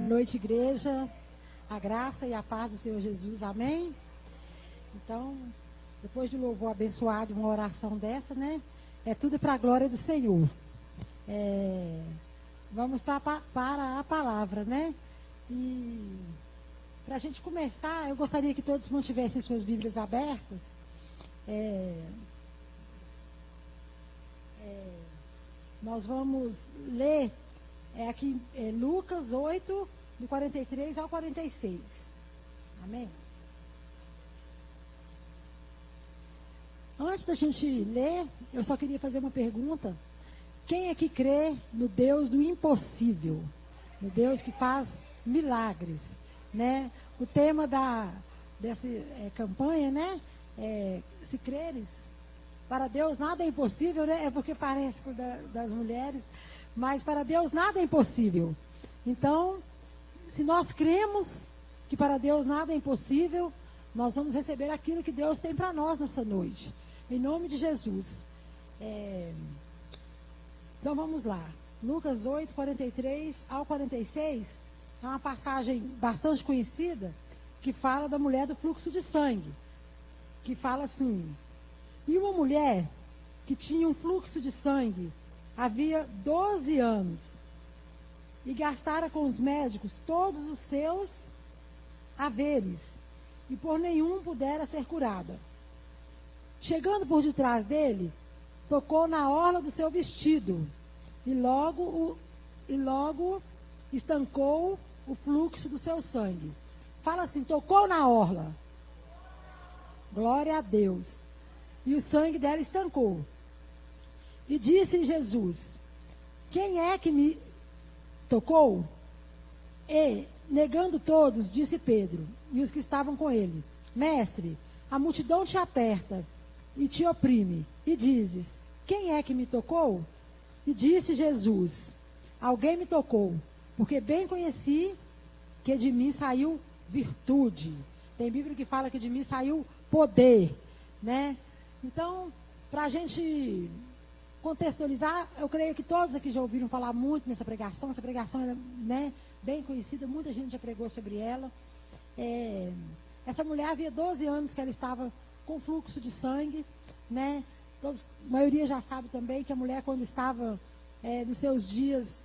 Boa noite, igreja. A graça e a paz do Senhor Jesus. Amém? Então, depois de louvor abençoado, uma oração dessa, né? É tudo para a glória do Senhor. Vamos para a palavra, né? E para a gente começar, eu gostaria que todos mantivessem suas Bíblias abertas. Nós vamos ler aqui Lucas 8, do 43 ao 46. Amém? Antes da gente ler, eu só queria fazer uma pergunta. Quem aqui crê no Deus do impossível? No Deus que faz milagres, né? O tema dessa campanha, né? Se creres, para Deus nada é impossível, né? É porque parece das mulheres, mas para Deus nada é impossível. Então, se nós cremos que para Deus nada é impossível, nós vamos receber aquilo que Deus tem para nós nessa noite. Em nome de Jesus. Então vamos lá. Lucas 8, 43 ao 46. É uma passagem bastante conhecida que fala da mulher do fluxo de sangue. Que fala assim: e uma mulher que tinha um fluxo de sangue havia 12 anos e gastara com os médicos todos os seus haveres, e por nenhum pudera ser curada. Chegando por detrás dele, tocou na orla do seu vestido, e logo estancou o fluxo do seu sangue. Fala assim: tocou na orla. Glória a Deus. E o sangue dela estancou. E disse Jesus: quem é que me tocou? E, negando todos, disse Pedro e os que estavam com ele: Mestre, a multidão te aperta e te oprime, e dizes: quem é que me tocou? E disse Jesus: alguém me tocou, porque bem conheci que de mim saiu virtude. Tem Bíblia que fala que de mim saiu poder, né? Então, para a gente contextualizar, eu creio que todos aqui já ouviram falar muito nessa pregação. Essa pregação é, né, bem conhecida, muita gente já pregou sobre ela. Essa mulher havia 12 anos que ela estava com fluxo de sangue, né? A maioria já sabe também que a mulher, quando estava nos seus dias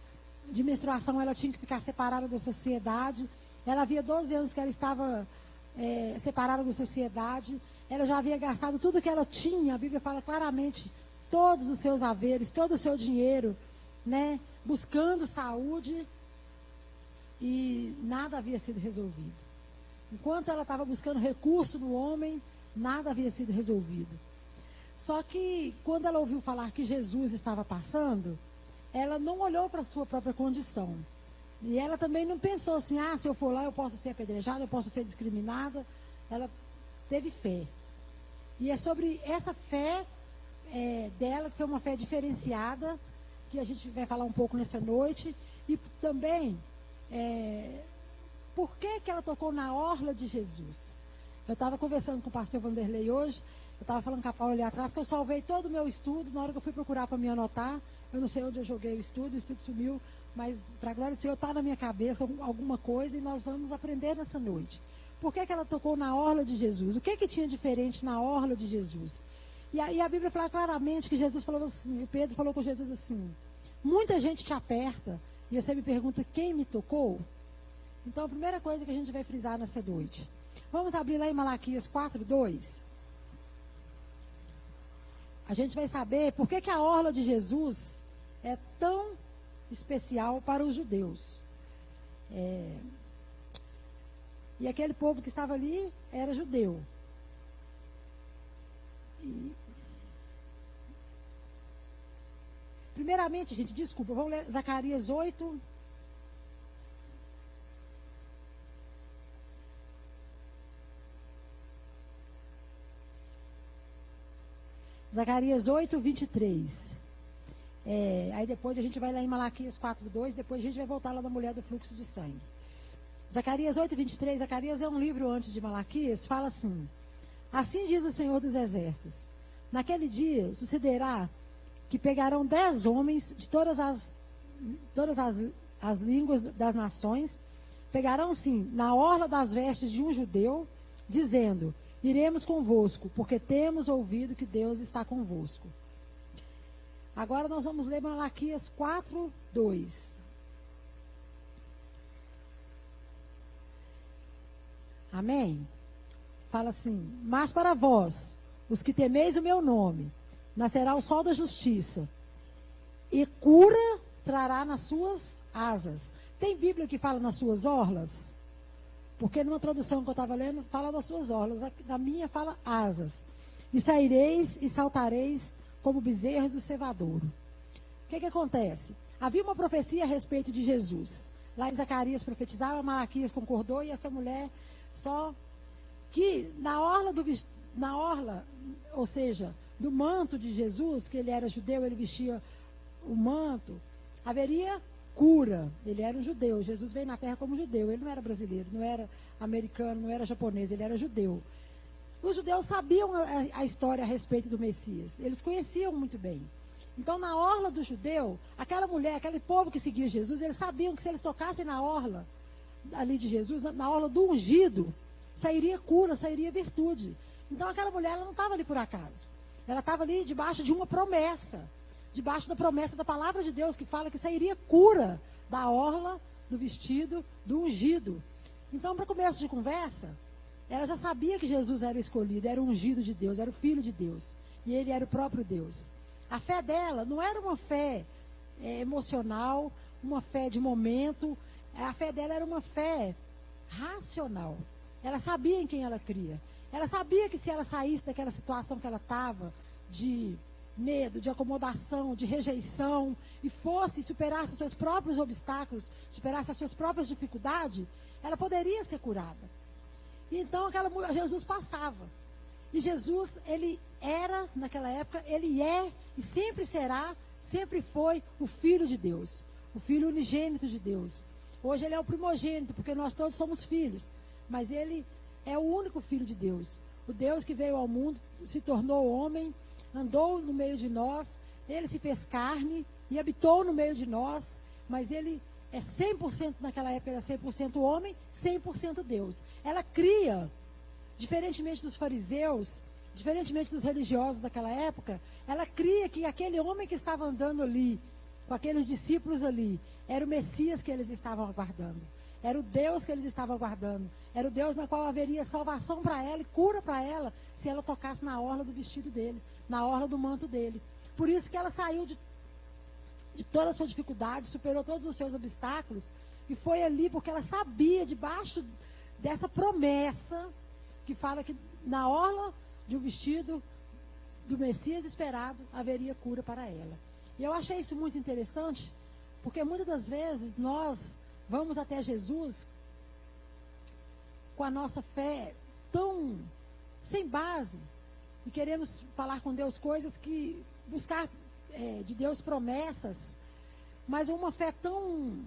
de menstruação, ela tinha que ficar separada da sociedade. Ela havia 12 anos que ela estava separada da sociedade. Ela já havia gastado tudo que ela tinha. A Bíblia fala claramente: todos os seus haveres, todo o seu dinheiro, né? Buscando saúde, e nada havia sido resolvido. Enquanto ela estava buscando recurso no homem, nada havia sido resolvido. Só que, quando ela ouviu falar que Jesus estava passando, ela não olhou para a sua própria condição. E ela também não pensou assim: se eu for lá eu posso ser apedrejada, eu posso ser discriminada. Ela teve fé. E é sobre essa fé dela, que foi uma fé diferenciada, que a gente vai falar um pouco nessa noite. E também, por que ela tocou na orla de Jesus? Eu estava conversando com o pastor Vanderlei hoje. Eu estava falando com a Paula ali atrás, que eu salvei todo o meu estudo. Na hora que eu fui procurar para me anotar, eu não sei onde eu joguei o estudo sumiu, mas para a glória do Senhor está na minha cabeça alguma coisa, e nós vamos aprender nessa noite. Por que ela tocou na orla de Jesus? O que tinha diferente na orla de Jesus? E a Bíblia fala claramente que Jesus falou assim, Pedro falou com Jesus assim: muita gente te aperta, e você me pergunta quem me tocou? Então, a primeira coisa que a gente vai frisar nessa noite. Vamos abrir lá em Malaquias 4:2. A gente vai saber por que a orla de Jesus é tão especial para os judeus. E aquele povo que estava ali era judeu. Primeiramente, gente, desculpa, vamos ler Zacarias 8. Zacarias 8, 23. Aí depois a gente vai lá em Malaquias 4:2, depois a gente vai voltar lá na mulher do fluxo de sangue. Zacarias 8, 23, Zacarias é um livro antes de Malaquias, fala assim: assim diz o Senhor dos Exércitos: naquele dia sucederá que pegarão 10 homens de todas as línguas das nações, pegarão sim na orla das vestes de um judeu, dizendo: iremos convosco, porque temos ouvido que Deus está convosco. Agora nós vamos ler Malaquias 4:2. Amém? Fala assim: mas para vós, os que temeis o meu nome, nascerá o sol da justiça, e cura trará nas suas asas. Tem Bíblia que fala nas suas orlas? Porque numa tradução que eu estava lendo, fala das suas orlas. Na minha fala asas. E saireis e saltareis como bezerros do cevadouro. O que acontece? Havia uma profecia a respeito de Jesus. Lá em Zacarias profetizava, Malaquias concordou, e essa mulher só que na orla, ou seja, do manto de Jesus, que ele era judeu, ele vestia o manto, haveria cura. Ele era um judeu. Jesus veio na terra como judeu. Ele não era brasileiro, não era americano, não era japonês, ele era judeu. Os judeus sabiam a história a respeito do Messias. Eles conheciam muito bem. Então, na orla do judeu, aquela mulher, aquele povo que seguia Jesus, eles sabiam que se eles tocassem na orla ali de Jesus, na orla do ungido, sairia cura, sairia virtude. Então, aquela mulher, ela não estava ali por acaso. Ela estava ali debaixo de uma promessa. Debaixo da promessa da palavra de Deus, que fala que sairia cura da orla, do vestido, do ungido. Então, para começo de conversa, ela já sabia que Jesus era o escolhido, era o ungido de Deus, era o filho de Deus. E ele era o próprio Deus. A fé dela não era uma fé emocional, uma fé de momento. A fé dela era uma fé racional. Ela sabia em quem ela cria. Ela sabia que se ela saísse daquela situação que ela estava, de medo, de acomodação, de rejeição, e fosse, superasse os seus próprios obstáculos, superasse as suas próprias dificuldades, ela poderia ser curada. E então Jesus passava. E Jesus, ele era, naquela época, ele é e sempre será, sempre foi o Filho de Deus, o Filho unigênito de Deus. Hoje ele é o primogênito, porque nós todos somos filhos, mas ele é o único Filho de Deus. O Deus que veio ao mundo, se tornou homem, andou no meio de nós, ele se fez carne e habitou no meio de nós, mas ele é 100%, naquela época era 100% homem, 100% Deus. Ela cria, diferentemente dos fariseus, diferentemente dos religiosos daquela época, ela cria que aquele homem que estava andando ali, com aqueles discípulos ali, era o Messias que eles estavam aguardando. Era o Deus que eles estavam aguardando. Era o Deus na qual haveria salvação para ela e cura para ela, se ela tocasse na orla do vestido dele, na orla do manto dele. Por isso que ela saiu de toda a sua dificuldade, superou todos os seus obstáculos, e foi ali porque ela sabia, debaixo dessa promessa, que fala que na orla de um vestido do Messias esperado, haveria cura para ela. E eu achei isso muito interessante, porque muitas das vezes nós vamos até Jesus com a nossa fé tão sem base, e queremos falar com Deus coisas que, buscar de Deus promessas, mas uma fé tão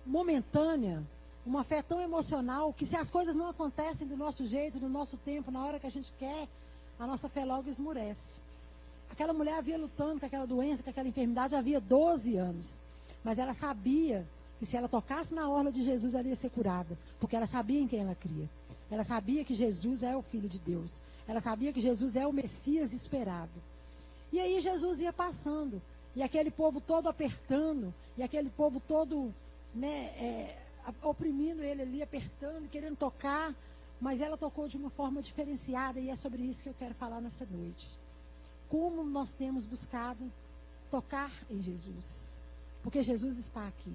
momentânea, uma fé tão emocional, que se as coisas não acontecem do nosso jeito, no nosso tempo, na hora que a gente quer, a nossa fé logo esmurece. Aquela mulher havia lutando com aquela doença, com aquela enfermidade, havia 12 anos. Mas ela sabia que se ela tocasse na orla de Jesus, ela ia ser curada. Porque ela sabia em quem ela cria. Ela sabia que Jesus é o Filho de Deus. Ela sabia que Jesus é o Messias esperado. E aí Jesus ia passando. E aquele povo todo apertando. E aquele povo todo, oprimindo ele ali, apertando, querendo tocar. Mas ela tocou de uma forma diferenciada. E é sobre isso que eu quero falar nessa noite. Como nós temos buscado tocar em Jesus. Porque Jesus está aqui.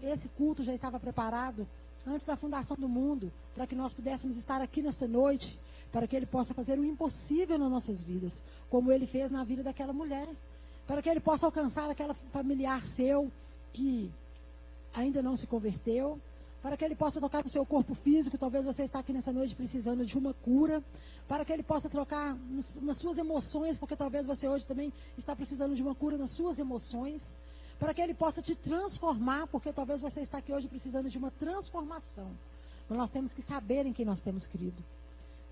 Esse culto já estava preparado antes da fundação do mundo, para que nós pudéssemos estar aqui nessa noite, para que Ele possa fazer o impossível nas nossas vidas, como Ele fez na vida daquela mulher, para que Ele possa alcançar aquela familiar seu que ainda não se converteu, para que Ele possa tocar no seu corpo físico, talvez você está aqui nessa noite precisando de uma cura, para que Ele possa trocar nas suas emoções, porque talvez você hoje também está precisando de uma cura nas suas emoções, para que Ele possa te transformar, porque talvez você está aqui hoje precisando de uma transformação. Mas nós temos que saber em quem nós temos crido.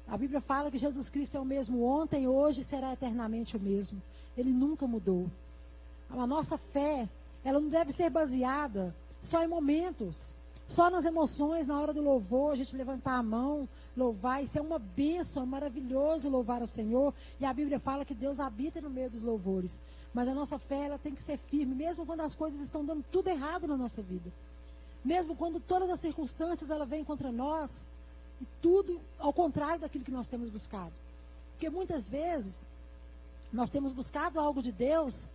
A Bíblia fala que Jesus Cristo é o mesmo ontem, hoje, será eternamente o mesmo. Ele nunca mudou. A nossa fé, ela não deve ser baseada só em momentos. só nas emoções, na hora do louvor, a gente levantar a mão, louvar. Isso é uma bênção, é maravilhoso louvar o Senhor. E a Bíblia fala que Deus habita no meio dos louvores. Mas a nossa fé, ela tem que ser firme, mesmo quando as coisas estão dando tudo errado na nossa vida. Mesmo quando todas as circunstâncias ela vêm contra nós, e tudo ao contrário daquilo que nós temos buscado. Porque muitas vezes nós temos buscado algo de Deus,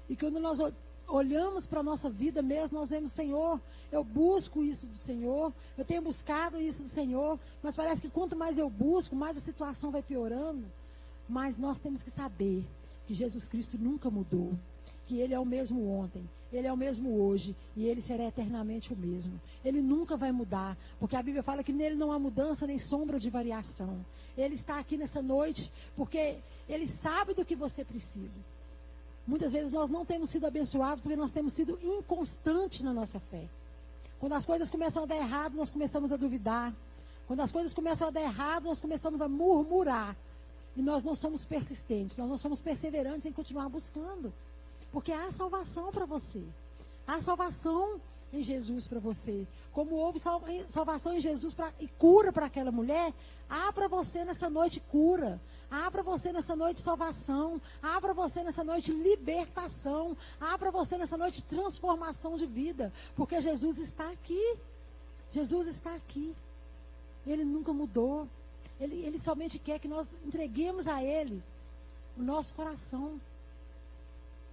e quando nós olhamos para a nossa vida mesmo, nós vemos, Senhor, eu busco isso do Senhor, eu tenho buscado isso do Senhor, mas parece que quanto mais eu busco, mais a situação vai piorando. Mas nós temos que saber que Jesus Cristo nunca mudou, que Ele é o mesmo ontem, Ele é o mesmo hoje, e Ele será eternamente o mesmo. Ele nunca vai mudar, porque a Bíblia fala que nele não há mudança nem sombra de variação. Ele está aqui nessa noite, porque Ele sabe do que você precisa. Muitas vezes nós não temos sido abençoados, porque nós temos sido inconstantes na nossa fé. Quando as coisas começam a dar errado, nós começamos a duvidar. Quando as coisas começam a dar errado, nós começamos a murmurar. E nós não somos persistentes, nós não somos perseverantes em continuar buscando. Porque há salvação para você. Há salvação em Jesus para você. Como houve salvação em Jesus e cura para aquela mulher, há para você nessa noite cura. Há para você nessa noite salvação. Há para você nessa noite libertação. Há para você nessa noite transformação de vida. Porque Jesus está aqui. Jesus está aqui. Ele nunca mudou. Ele somente quer que nós entreguemos a Ele o nosso coração.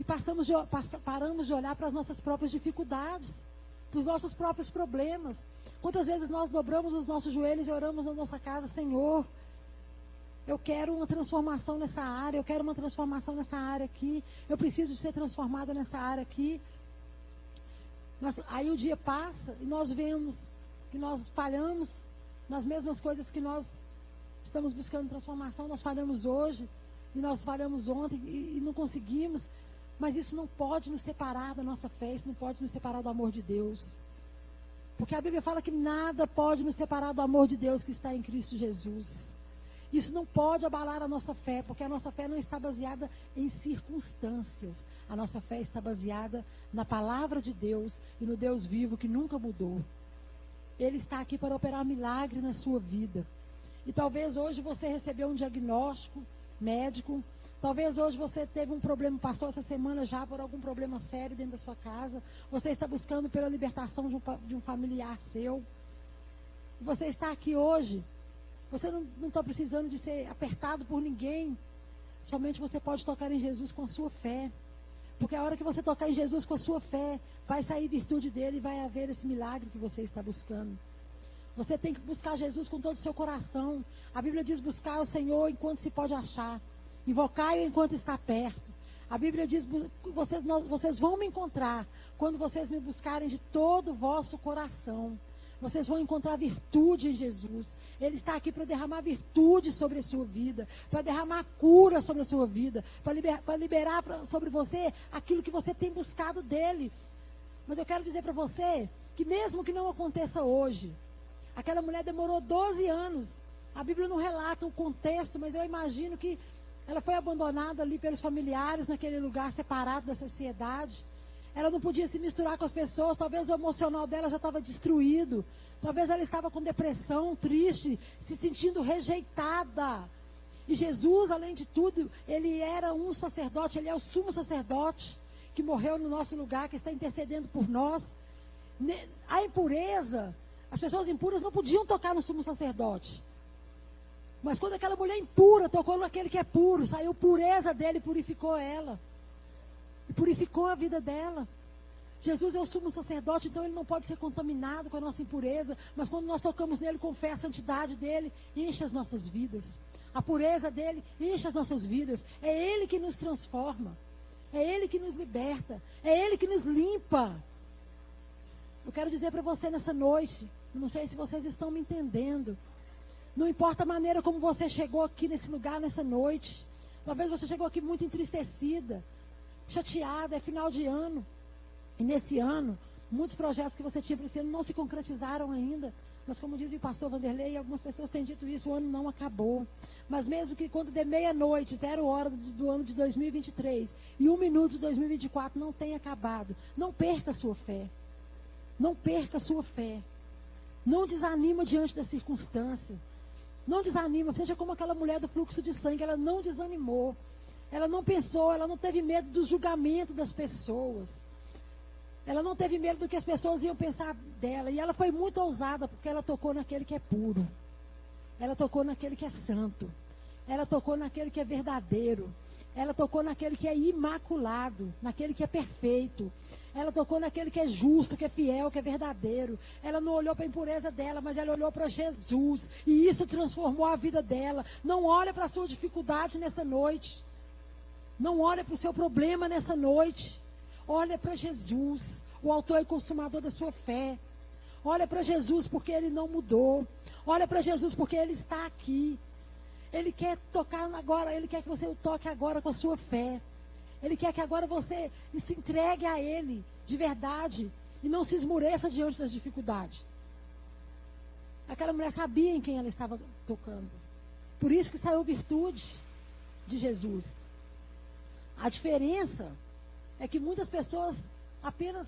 E paramos de olhar para as nossas próprias dificuldades, para os nossos próprios problemas. Quantas vezes nós dobramos os nossos joelhos e oramos na nossa casa, Senhor, eu quero uma transformação nessa área, eu quero uma transformação nessa área aqui, eu preciso de ser transformada nessa área aqui. Mas aí o dia passa e nós vemos que nós falhamos nas mesmas coisas que nós estamos buscando transformação. Nós falhamos hoje e nós falhamos ontem e não conseguimos. Mas isso não pode nos separar da nossa fé, isso não pode nos separar do amor de Deus. Porque a Bíblia fala que nada pode nos separar do amor de Deus que está em Cristo Jesus. Isso não pode abalar a nossa fé, porque a nossa fé não está baseada em circunstâncias. A nossa fé está baseada na palavra de Deus e no Deus vivo que nunca mudou. Ele está aqui para operar milagre na sua vida. E talvez hoje você recebeu um diagnóstico médico. Talvez hoje você teve um problema, passou essa semana já por algum problema sério dentro da sua casa. Você está buscando pela libertação de um familiar seu. Você está aqui hoje. Você não está precisando de ser apertado por ninguém. Somente você pode tocar em Jesus com a sua fé. Porque a hora que você tocar em Jesus com a sua fé, vai sair virtude dele e vai haver esse milagre que você está buscando. Você tem que buscar Jesus com todo o seu coração. A Bíblia diz buscar o Senhor enquanto se pode achar. Invocai-o enquanto está perto. A Bíblia diz, vocês vão me encontrar quando vocês me buscarem de todo o vosso coração. Vocês vão encontrar virtude em Jesus. Ele está aqui para derramar virtude sobre a sua vida, para derramar cura sobre a sua vida, para liberar sobre você aquilo que você tem buscado dele. Mas eu quero dizer para você que mesmo que não aconteça hoje, aquela mulher demorou 12 anos. A Bíblia não relata o contexto, mas eu imagino que ela foi abandonada ali pelos familiares, naquele lugar separado da sociedade. Ela não podia se misturar com as pessoas, talvez o emocional dela já estava destruído. Talvez ela estava com depressão, triste, se sentindo rejeitada. E Jesus, além de tudo, ele era um sacerdote, ele é o sumo sacerdote, que morreu no nosso lugar, que está intercedendo por nós. A impureza, as pessoas impuras não podiam tocar no sumo sacerdote. Mas quando aquela mulher impura tocou naquele que é puro, saiu pureza dele e purificou ela. E purificou a vida dela. Jesus é o sumo sacerdote, então ele não pode ser contaminado com a nossa impureza. Mas quando nós tocamos nele com fé, a santidade dele enche as nossas vidas. A pureza dele enche as nossas vidas. É ele que nos transforma. É ele que nos liberta. É ele que nos limpa. Eu quero dizer para você nessa noite, não sei se vocês estão me entendendo. Não importa a maneira como você chegou aqui nesse lugar, nessa noite. Talvez você chegou aqui muito entristecida, chateada, é final de ano. E nesse ano, muitos projetos que você tinha para esse ano não se concretizaram ainda. Mas como diz o pastor Vanderlei, algumas pessoas têm dito isso, o ano não acabou. Mas mesmo que quando der meia-noite, 0 hora do ano de 2023 e 1 minuto de 2024 não tenha acabado, não perca a sua fé. Não perca a sua fé. Não desanima diante da circunstância. Não desanima. Seja como aquela mulher do fluxo de sangue. Ela não desanimou. Ela não pensou, ela não teve medo do julgamento das pessoas. Ela não teve medo do que as pessoas iam pensar dela. E ela foi muito ousada, porque ela tocou naquele que é puro. Ela tocou naquele que é santo. Ela tocou naquele que é verdadeiro. Ela tocou naquele que é imaculado, naquele que é perfeito. Ela tocou naquele que é justo, que é fiel, que é verdadeiro. Ela não olhou para a impureza dela, mas ela olhou para Jesus. E isso transformou a vida dela. Não olha para a sua dificuldade nessa noite. Não olha para o seu problema nessa noite. Olha para Jesus, o autor e consumador da sua fé. Olha para Jesus porque Ele não mudou. Olha para Jesus porque Ele está aqui. Ele quer tocar agora, Ele quer que você o toque agora com a sua fé. Ele quer que agora você se entregue a Ele de verdade e não se esmoreça diante das dificuldades. Aquela mulher sabia em quem ela estava tocando. Por isso que saiu virtude de Jesus. A diferença é que muitas pessoas apenas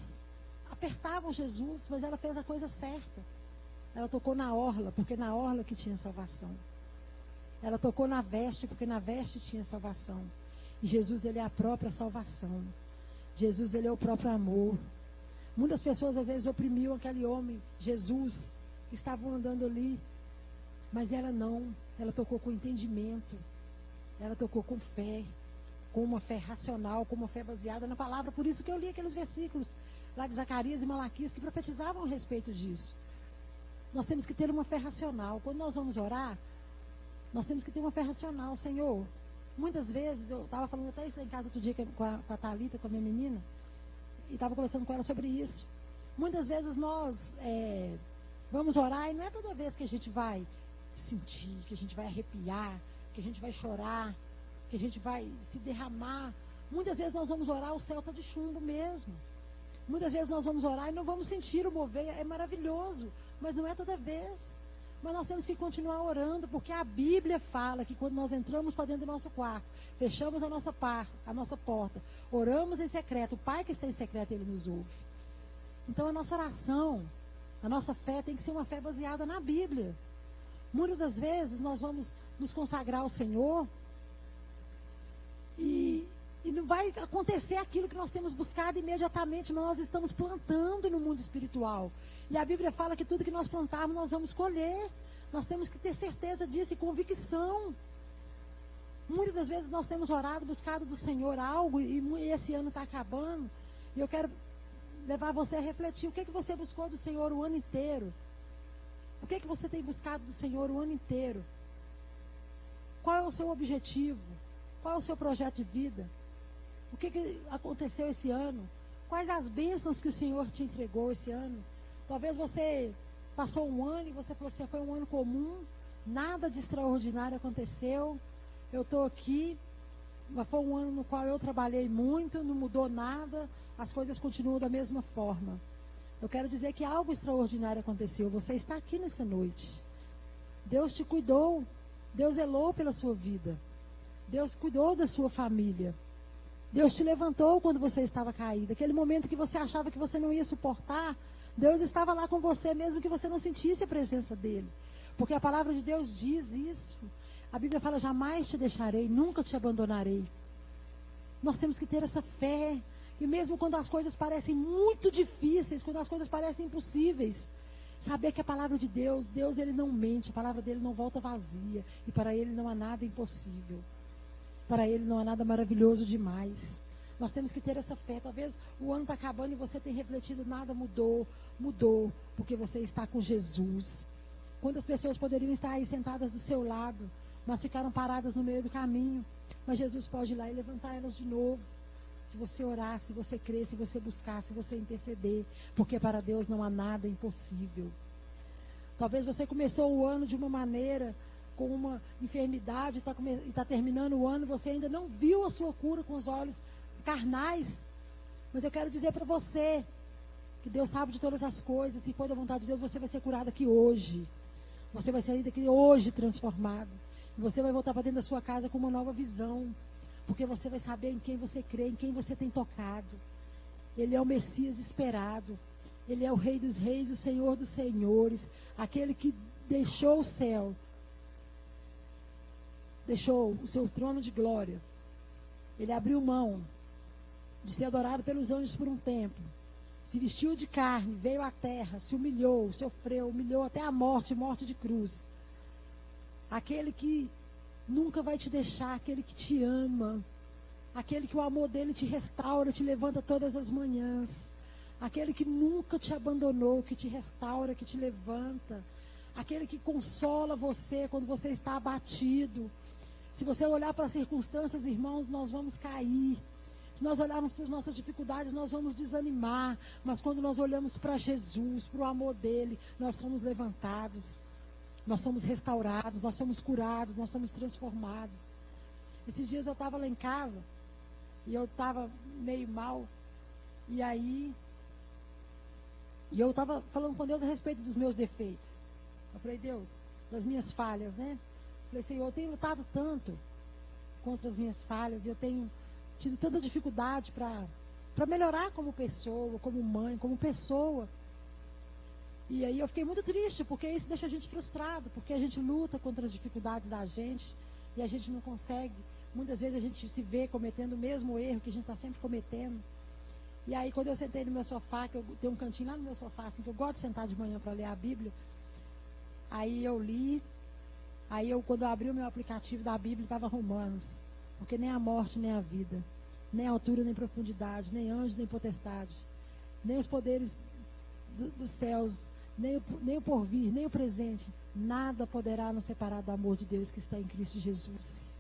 apertavam Jesus, mas ela fez a coisa certa. Ela tocou na orla, porque na orla que tinha salvação. Ela tocou na veste, porque na veste tinha salvação. E Jesus, Ele é a própria salvação. Jesus, Ele é o próprio amor. Muitas pessoas às vezes oprimiam aquele homem, Jesus, que estavam andando ali. Mas ela não. Ela tocou com entendimento. Ela tocou com fé. Com uma fé racional, com uma fé baseada na palavra. Por isso que eu li aqueles versículos lá de Zacarias e Malaquias que profetizavam a respeito disso. Nós temos que ter uma fé racional. Quando nós vamos orar, nós temos que ter uma fé racional. Senhor, muitas vezes, eu estava falando até isso lá em casa outro dia com a Thalita, com a minha menina, e estava conversando com ela sobre isso. Muitas vezes nós vamos orar e não é toda vez que a gente vai sentir, que a gente vai arrepiar, que a gente vai chorar, que a gente vai se derramar. Muitas vezes nós vamos orar, o céu está de chumbo mesmo. Muitas vezes nós vamos orar e não vamos sentir o mover. É maravilhoso, mas não é toda vez. Mas nós temos que continuar orando, porque a Bíblia fala que quando nós entramos para dentro do nosso quarto, fechamos a nossa porta, oramos em secreto, o Pai que está em secreto, Ele nos ouve. Então a nossa oração, a nossa fé tem que ser uma fé baseada na Bíblia. Muitas das vezes nós vamos nos consagrar ao Senhor e não vai acontecer aquilo que nós temos buscado imediatamente, mas nós estamos plantando no mundo espiritual. E a Bíblia fala que tudo que nós plantarmos, nós vamos colher. Nós temos que ter certeza disso e convicção. Muitas das vezes nós temos orado, buscado do Senhor algo, e esse ano está acabando. E eu quero levar você a refletir. O que você buscou do Senhor o ano inteiro? O que você tem buscado do Senhor o ano inteiro? Qual é o seu objetivo? Qual é o seu projeto de vida? O que aconteceu esse ano? Quais as bênçãos que o Senhor te entregou esse ano? Talvez você passou um ano e você falou assim, foi um ano comum, nada de extraordinário aconteceu, eu estou aqui, mas foi um ano no qual eu trabalhei muito, não mudou nada, as coisas continuam da mesma forma. Eu quero dizer que algo extraordinário aconteceu, você está aqui nessa noite. Deus te cuidou, Deus zelou pela sua vida, Deus cuidou da sua família. Deus te levantou quando você estava caído. Aquele momento que você achava que você não ia suportar, Deus estava lá com você, mesmo que você não sentisse a presença dele. Porque a palavra de Deus diz isso. A Bíblia fala, jamais te deixarei, nunca te abandonarei. Nós temos que ter essa fé. E mesmo quando as coisas parecem muito difíceis, quando as coisas parecem impossíveis, saber que a palavra de Deus, Deus ele não mente, a palavra dele não volta vazia. E para ele não há nada impossível. Para Ele não há nada maravilhoso demais. Nós temos que ter essa fé. Talvez o ano está acabando e você tem refletido, nada mudou. Mudou, porque você está com Jesus. Quantas pessoas poderiam estar aí sentadas do seu lado, mas ficaram paradas no meio do caminho. Mas Jesus pode ir lá e levantar elas de novo. Se você orar, se você crer, se você buscar, se você interceder. Porque para Deus não há nada impossível. Talvez você começou o ano de uma maneira, com uma enfermidade, e está terminando o ano, você ainda não viu a sua cura com os olhos carnais. Mas eu quero dizer para você, que Deus sabe de todas as coisas, se for da vontade de Deus, você vai ser curado aqui hoje. Você vai sair daqui hoje transformado. E você vai voltar para dentro da sua casa com uma nova visão. Porque você vai saber em quem você crê, em quem você tem tocado. Ele é o Messias esperado. Ele é o Rei dos Reis, o Senhor dos Senhores, aquele que deixou o céu, deixou o seu trono de glória. Ele abriu mão de ser adorado pelos anjos por um tempo. Se vestiu de carne, veio à terra, se humilhou, sofreu, humilhou até a morte, morte de cruz. Aquele que nunca vai te deixar, aquele que te ama, aquele que o amor dele te restaura, te levanta todas as manhãs, aquele que nunca te abandonou, que te restaura, que te levanta, aquele que consola você quando você está abatido. Se você olhar para as circunstâncias, irmãos, nós vamos cair. Se nós olharmos para as nossas dificuldades, nós vamos desanimar. Mas quando nós olhamos para Jesus, para o amor dele, nós somos levantados. Nós somos restaurados, nós somos curados, nós somos transformados. Esses dias eu estava lá em casa, e eu estava meio mal, e eu estava falando com Deus a respeito dos meus defeitos. Eu falei, Deus, das minhas falhas, né? Eu falei, Senhor, eu tenho lutado tanto contra as minhas falhas, e eu tenho tido tanta dificuldade para melhorar como pessoa, como mãe, como pessoa. E aí eu fiquei muito triste, porque isso deixa a gente frustrado, porque a gente luta contra as dificuldades da gente e a gente não consegue. Muitas vezes a gente se vê cometendo o mesmo erro que a gente está sempre cometendo. E aí quando eu sentei no meu sofá, que eu tenho um cantinho lá no meu sofá, assim, que eu gosto de sentar de manhã para ler a Bíblia, aí eu li, quando eu abri o meu aplicativo da Bíblia, estava Romanos, porque nem a morte, nem a vida, nem a altura, nem profundidade, nem anjos, nem potestade, nem os poderes dos céus, nem o porvir, nem o presente, nada poderá nos separar do amor de Deus que está em Cristo Jesus.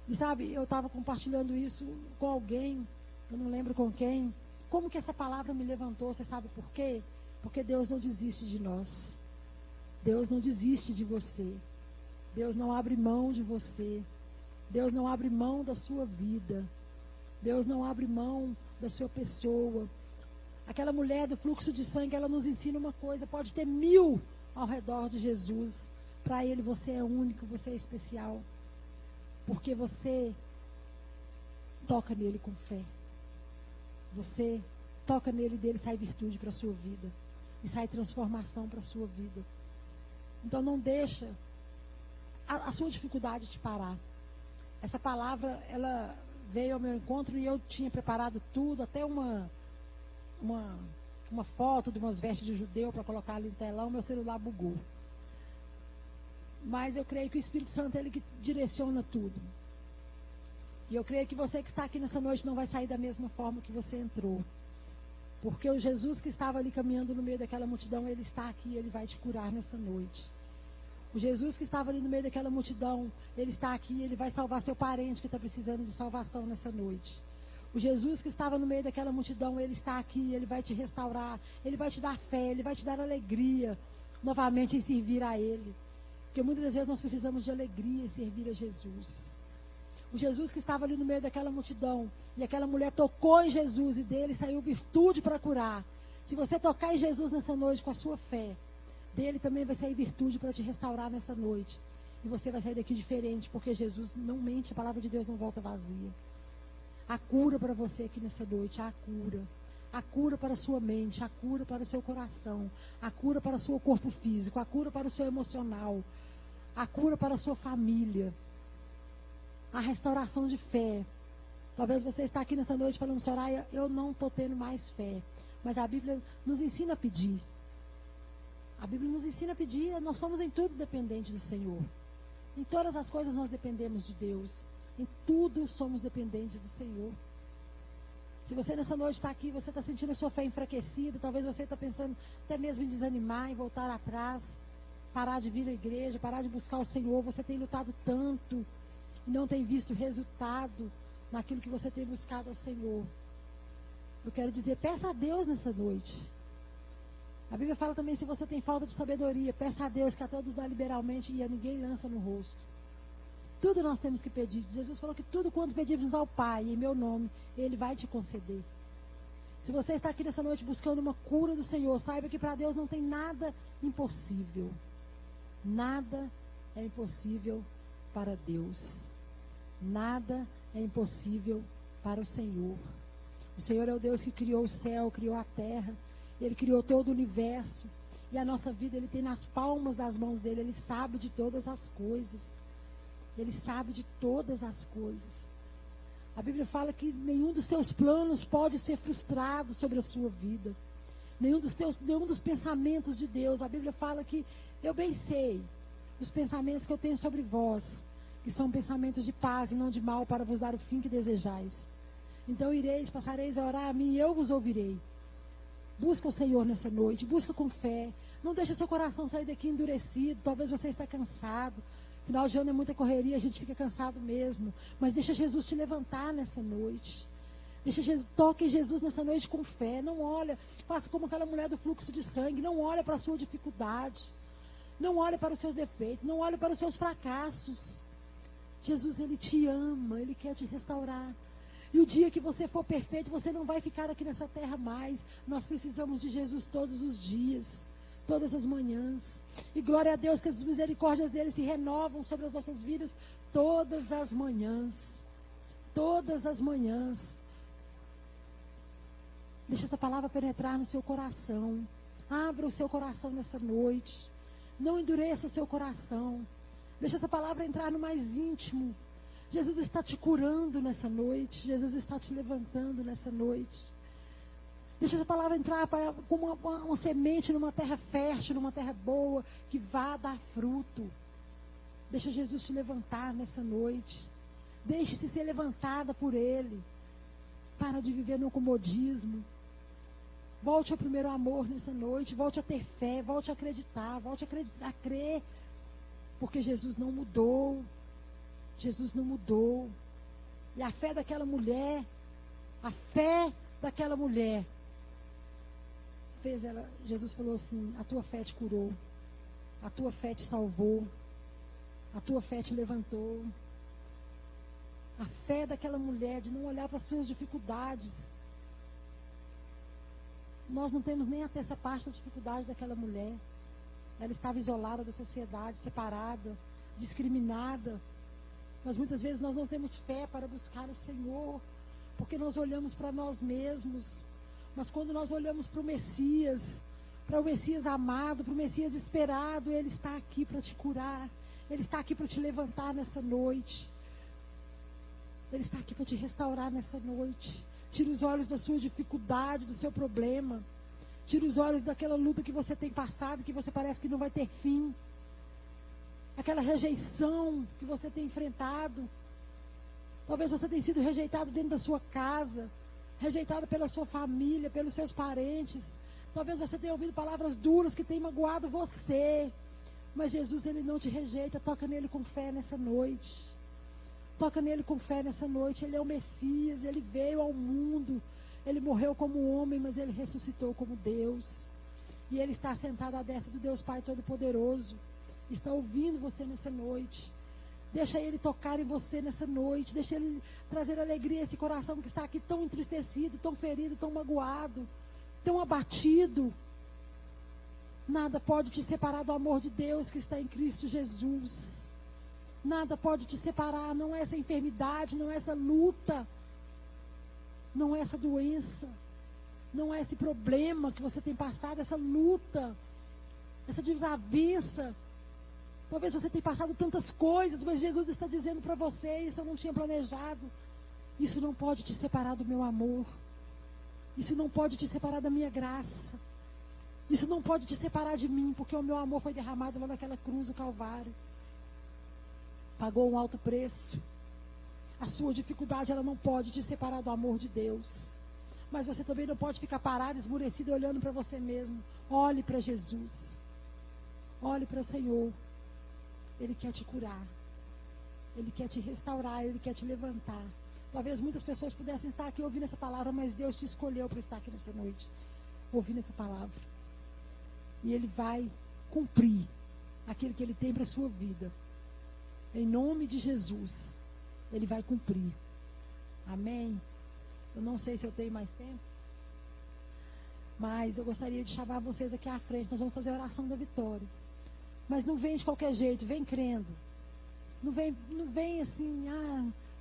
E sabe, eu estava compartilhando isso com alguém, eu não lembro com quem. Como que essa palavra me levantou, você sabe por quê? Porque Deus não desiste de nós. Deus não desiste de você. Deus não abre mão de você. Deus não abre mão da sua vida. Deus não abre mão da sua pessoa. Aquela mulher do fluxo de sangue, ela nos ensina uma coisa: pode ter 1000 ao redor de Jesus. Para ele você é único, você é especial. Porque você toca nele com fé. Você toca nele e dele sai virtude para a sua vida. E sai transformação para a sua vida. Então não deixa a sua dificuldade te parar. Essa palavra, ela veio ao meu encontro e eu tinha preparado tudo, até uma foto de umas vestes de judeu para colocar ali no telão. Meu celular bugou. Mas eu creio que o Espírito Santo é ele que direciona tudo. E eu creio que você que está aqui nessa noite não vai sair da mesma forma que você entrou. Porque o Jesus que estava ali caminhando no meio daquela multidão, ele está aqui, ele vai te curar nessa noite. O Jesus que estava ali no meio daquela multidão, ele está aqui, ele vai salvar seu parente que está precisando de salvação nessa noite. O Jesus que estava no meio daquela multidão, ele está aqui, ele vai te restaurar, ele vai te dar fé, ele vai te dar alegria novamente em servir a ele. Porque muitas das vezes nós precisamos de alegria em servir a Jesus. O Jesus que estava ali no meio daquela multidão, e aquela mulher tocou em Jesus, e dele saiu virtude para curar. Se você tocar em Jesus nessa noite com a sua fé, dele também vai sair virtude para te restaurar nessa noite. E você vai sair daqui diferente, porque Jesus não mente, a palavra de Deus não volta vazia. Há cura para você aqui nessa noite, há cura. Há cura para a sua mente, há cura para o seu coração, há cura para o seu corpo físico, há cura para o seu emocional, há cura para a sua família. A restauração de fé. Talvez você está aqui nessa noite falando, Soraya, eu não estou tendo mais fé. Mas a Bíblia nos ensina a pedir. A Bíblia nos ensina a pedir. Nós somos em tudo dependentes do Senhor. Em todas as coisas nós dependemos de Deus. Em tudo somos dependentes do Senhor. Se você nessa noite está aqui, você está sentindo a sua fé enfraquecida, talvez você está pensando até mesmo em desanimar, em voltar atrás, parar de vir à igreja, parar de buscar o Senhor. Você tem lutado tanto e não tem visto resultado naquilo que você tem buscado ao Senhor. Eu quero dizer, peça a Deus nessa noite. A Bíblia fala também, se você tem falta de sabedoria, peça a Deus, que a todos dá liberalmente e a ninguém lança no rosto. Tudo nós temos que pedir. Jesus falou que tudo quanto pedirmos ao Pai, em meu nome, Ele vai te conceder. Se você está aqui nessa noite buscando uma cura do Senhor, saiba que para Deus não tem nada impossível. Nada é impossível para Deus. Nada é impossível para o Senhor. O Senhor é o Deus que criou o céu, criou a terra. Ele criou todo o universo. E a nossa vida Ele tem nas palmas das mãos dEle. Ele sabe de todas as coisas. Ele sabe de todas as coisas. A Bíblia fala que nenhum dos seus planos pode ser frustrado sobre a sua vida. Nenhum dos pensamentos de Deus. A Bíblia fala que eu bem sei os pensamentos que eu tenho sobre vós, que são pensamentos de paz e não de mal, para vos dar o fim que desejais. Então passareis a orar a mim e eu vos ouvirei. Busca o Senhor nessa noite, busca com fé. Não deixe seu coração sair daqui endurecido. Talvez você está cansado. Final de ano é muita correria, a gente fica cansado mesmo. Mas deixa Jesus te levantar nessa noite. Toque em Jesus nessa noite com fé. Não olha, faça como aquela mulher do fluxo de sangue. Não olha para a sua dificuldade. Não olhe para os seus defeitos. Não olhe para os seus fracassos. Jesus, Ele te ama. Ele quer te restaurar. E o dia que você for perfeito, você não vai ficar aqui nessa terra mais. Nós precisamos de Jesus todos os dias, todas as manhãs. E glória a Deus que as misericórdias dele se renovam sobre as nossas vidas todas as manhãs. Todas as manhãs. Deixa essa palavra penetrar no seu coração. Abra o seu coração nessa noite. Não endureça o seu coração. Deixa essa palavra entrar no mais íntimo. Jesus está te curando nessa noite. Jesus está te levantando nessa noite. Deixa essa palavra entrar como uma semente numa terra fértil, numa terra boa, que vá dar fruto. Deixa Jesus te levantar nessa noite. Deixe-se ser levantada por Ele. Para de viver no comodismo. Volte ao primeiro amor nessa noite. Volte a ter fé. Volte a acreditar. Volte a crer. Porque Jesus não mudou. Jesus não mudou. E a fé daquela mulher, fez ela. Jesus falou assim: a tua fé te curou. A tua fé te salvou. A tua fé te levantou. A fé daquela mulher de não olhar para as suas dificuldades. Nós não temos nem até essa parte da dificuldade daquela mulher. Ela estava isolada da sociedade, separada, discriminada. Mas muitas vezes nós não temos fé para buscar o Senhor, porque nós olhamos para nós mesmos. Mas quando nós olhamos para o Messias amado, para o Messias esperado, Ele está aqui para te curar. Ele está aqui para te levantar nessa noite. Ele está aqui para te restaurar nessa noite. Tira os olhos da sua dificuldade, do seu problema. Tira os olhos daquela luta que você tem passado, que você parece que não vai ter fim. Aquela rejeição que você tem enfrentado. Talvez você tenha sido rejeitado dentro da sua casa, rejeitado pela sua família, pelos seus parentes. Talvez você tenha ouvido palavras duras que tenham magoado você. Mas Jesus, Ele não te rejeita. Toca nele com fé nessa noite. Toca nele com fé nessa noite. Ele é o Messias, Ele veio ao mundo. Ele morreu como homem, mas Ele ressuscitou como Deus. E Ele está sentado à destra do Deus Pai Todo-Poderoso. Está ouvindo você nessa noite. Deixa Ele tocar em você nessa noite. Deixa Ele trazer alegria a esse coração que está aqui tão entristecido, tão ferido, tão magoado, tão abatido. Nada pode te separar do amor de Deus que está em Cristo Jesus. Nada pode te separar. Não é essa enfermidade, não é essa luta, não é essa doença, não é esse problema que você tem passado, essa luta, essa desavença. Talvez você tenha passado tantas coisas, mas Jesus está dizendo para você: isso eu não tinha planejado. Isso não pode te separar do meu amor. Isso não pode te separar da minha graça. Isso não pode te separar de mim, porque o meu amor foi derramado lá naquela cruz do Calvário. Pagou um alto preço. A sua dificuldade, ela não pode te separar do amor de Deus. Mas você também não pode ficar parado, esmurecido, olhando para você mesmo. Olhe para Jesus. Olhe para o Senhor. Ele quer te curar. Ele quer te restaurar. Ele quer te levantar. Talvez muitas pessoas pudessem estar aqui ouvindo essa palavra, mas Deus te escolheu para estar aqui nessa noite, ouvindo essa palavra. E Ele vai cumprir aquilo que Ele tem para a sua vida. Em nome de Jesus, Ele vai cumprir. Amém? Eu não sei se eu tenho mais tempo, mas eu gostaria de chamar vocês aqui à frente. Nós vamos fazer a oração da vitória. Mas não vem de qualquer jeito, vem crendo. Não vem assim,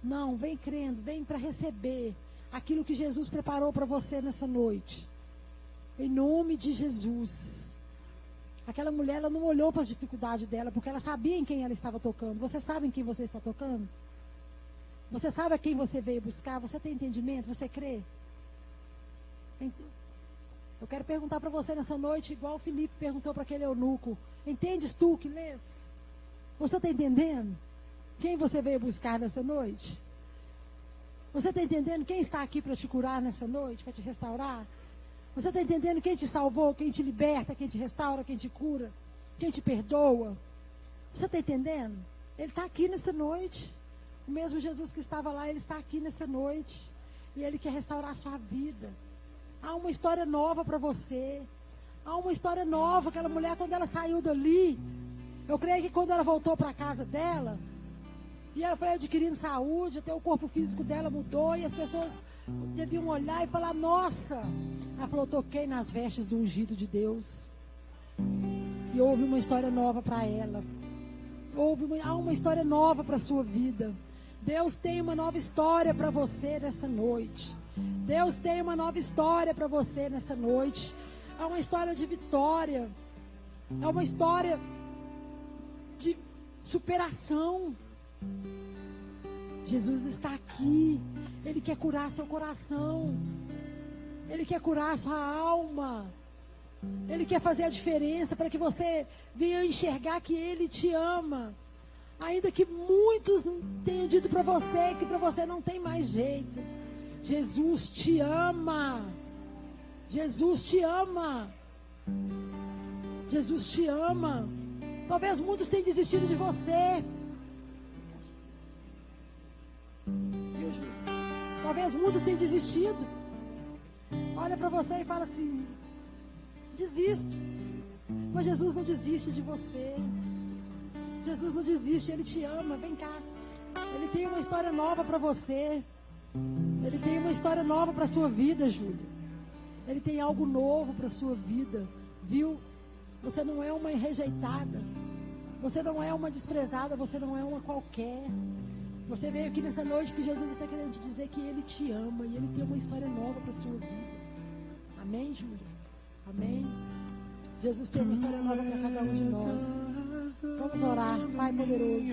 não, vem crendo, vem para receber aquilo que Jesus preparou para você nessa noite. Em nome de Jesus. Aquela mulher, ela não olhou para as dificuldades dela, porque ela sabia em quem ela estava tocando. Você sabe em quem você está tocando? Você sabe a quem você veio buscar? Você tem entendimento? Você crê? Eu quero perguntar para você nessa noite, igual o Filipe perguntou para aquele eunuco. Entendes tu que lês? Você está entendendo quem você veio buscar nessa noite? Você está entendendo quem está aqui para te curar nessa noite, para te restaurar? Você está entendendo quem te salvou, quem te liberta, quem te restaura, quem te cura, quem te perdoa? Você está entendendo? Ele está aqui nessa noite. O mesmo Jesus que estava lá, ele está aqui nessa noite. E ele quer restaurar a sua vida. Há uma história nova para você. Há uma história nova. Aquela mulher, quando ela saiu dali, eu creio que quando ela voltou para a casa dela, e ela foi adquirindo saúde, até o corpo físico dela mudou, e as pessoas deviam olhar e falar, nossa. Ela falou, toquei nas vestes do ungido de Deus. E houve uma história nova para ela. Há uma história nova para a sua vida. Deus tem uma nova história para você nessa noite. Deus tem uma nova história para você nessa noite. É uma história de vitória. É uma história de superação. Jesus está aqui. Ele quer curar seu coração. Ele quer curar sua alma. Ele quer fazer a diferença para que você venha enxergar que Ele te ama. Ainda que muitos tenham dito para você que para você não tem mais jeito. Jesus te ama. Jesus te ama. Jesus te ama. Talvez muitos tenham desistido de você. Talvez muitos tenham desistido. Olha para você e fala assim: desisto. Mas Jesus não desiste de você. Jesus não desiste, Ele te ama. Vem cá. Ele tem uma história nova para você. Ele tem uma história nova para a sua vida, Júlia. Ele tem algo novo para a sua vida. Viu? Você não é uma rejeitada. Você não é uma desprezada. Você não é uma qualquer. Você veio aqui nessa noite que Jesus está querendo te dizer que Ele te ama. E Ele tem uma história nova para a sua vida. Amém, Júlia? Amém? Jesus tem uma história nova para cada um de nós. Vamos orar, Pai poderoso.